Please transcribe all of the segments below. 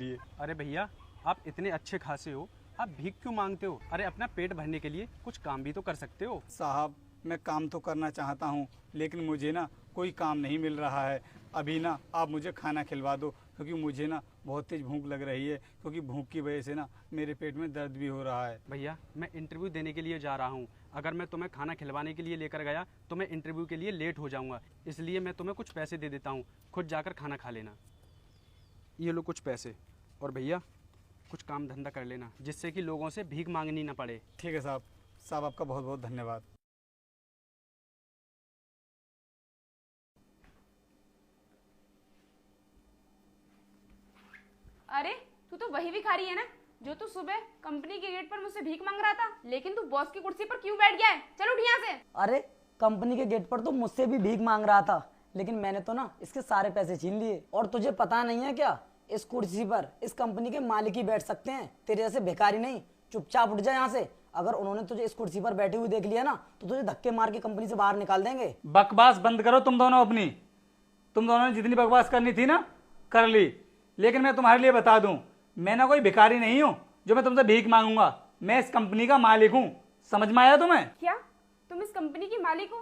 लिए। अरे भैया, आप इतने अच्छे खासे हो, आप भीख क्यों मांगते हो? अरे अपना पेट भरने के लिए कुछ काम भी तो कर सकते हो। साहब, मैं काम तो करना चाहता हूँ, लेकिन मुझे ना कोई काम नहीं मिल रहा है। अभी ना आप मुझे खाना खिलवा दो, क्योंकि मुझे ना बहुत तेज़ भूख लग रही है, क्योंकि भूख की वजह से ना मेरे पेट में दर्द भी हो रहा है। भैया, मैं इंटरव्यू देने के लिए जा रहा हूँ। अगर मैं तुम्हें खाना खिलवाने के लिए लेकर गया तो मैं इंटरव्यू के लिए लेट हो जाऊँगा, इसलिए मैं तुम्हें कुछ पैसे दे देता हूँ, खुद जाकर खाना खा लेना। ये लो कुछ पैसे। और भैया, कुछ काम धंधा कर लेना, जिससे कि लोगों से भीख मांगनी ना पड़े। ठीक है साहब। साहब, आपका बहुत बहुत धन्यवाद। अरे तू तो वही भिखारी है ना जो तू सुबह कंपनी के गेट पर मुझसे भीख मांग रहा था, लेकिन तू बॉस की कुर्सी पर क्यों बैठ गया है? चल उठ यहाँ से। अरे कंपनी के गेट पर तो मुझसे भी भीख मांग रहा था, लेकिन मैंने तो ना इसके सारे पैसे छीन लिए। और तुझे पता नहीं है क्या, इस कुर्सी पर इस कंपनी के मालिक ही बैठ सकते हैं, तेरे जैसे भिखारी नहीं। चुपचाप उठ जा यहाँ से। अगर उन्होंने तुझे इस कुर्सी पर बैठे हुए देख लिया ना तो तुझे धक्के मार के कंपनी से बाहर निकाल देंगे। बकवास बंद करो तुम दोनों अपनी। तुम दोनों ने जितनी बकवास करनी थी ना कर ली, लेकिन मैं तुम्हारे लिए बता दूं, मैं ना कोई भिखारी नहीं हूं जो मैं तुमसे भीख मांगूंगा। मैं इस कंपनी का मालिक हूं। समझ में आया तुम्हें? क्या तुम इस कंपनी की मालिक हो?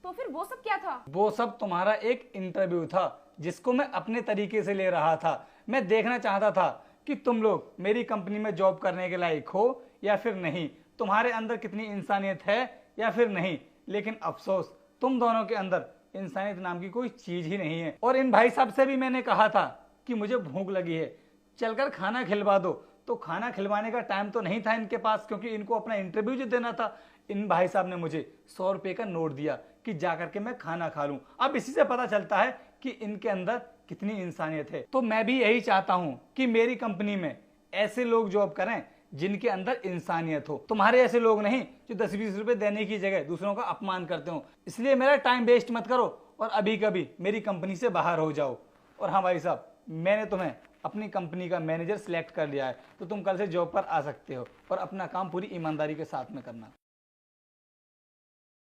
तो फिर वो सब क्या था? वो सब तुम्हारा एक इंटरव्यू था, जिसको मैं अपने तरीके से ले रहा था। मैं देखना चाहता था कि तुम लोग मेरी कंपनी में जॉब करने के लायक हो या फिर नहीं, तुम्हारे अंदर कितनी इंसानियत है या फिर नहीं। लेकिन अफसोस, तुम दोनों के अंदर इंसानियत नाम की कोई चीज ही नहीं है। और इन भाई साहब से भी मैंने कहा था कि मुझे भूख लगी है, चलकर खाना खिलवा दो, तो खाना खिलवाने का टाइम तो नहीं था इनके पास, क्योंकि इनको अपना इंटरव्यू जो देना था। इन भाई साहब ने मुझे 100 रुपए का नोट दिया कि जाकर के मैं खाना खा लूं। अब इसी से पता चलता है कि इनके अंदर कितनी इंसानियत है। तो मैं भी यही चाहता हूं कि मेरी कंपनी में ऐसे लोग जॉब करें जिनके अंदर इंसानियत हो। तुम्हारे ऐसे लोग नहीं जो 10-20 रुपए देने की जगह दूसरों का अपमान करते हो। इसलिए मेरा टाइम वेस्ट मत करो और अभी कभी मेरी कंपनी से बाहर हो जाओ। और हाँ भाई साहब, मैंने तुम्हें अपनी कंपनी का मैनेजर सिलेक्ट कर लिया है, तो तुम कल से जॉब पर आ सकते हो और अपना काम पूरी ईमानदारी के साथ में करना।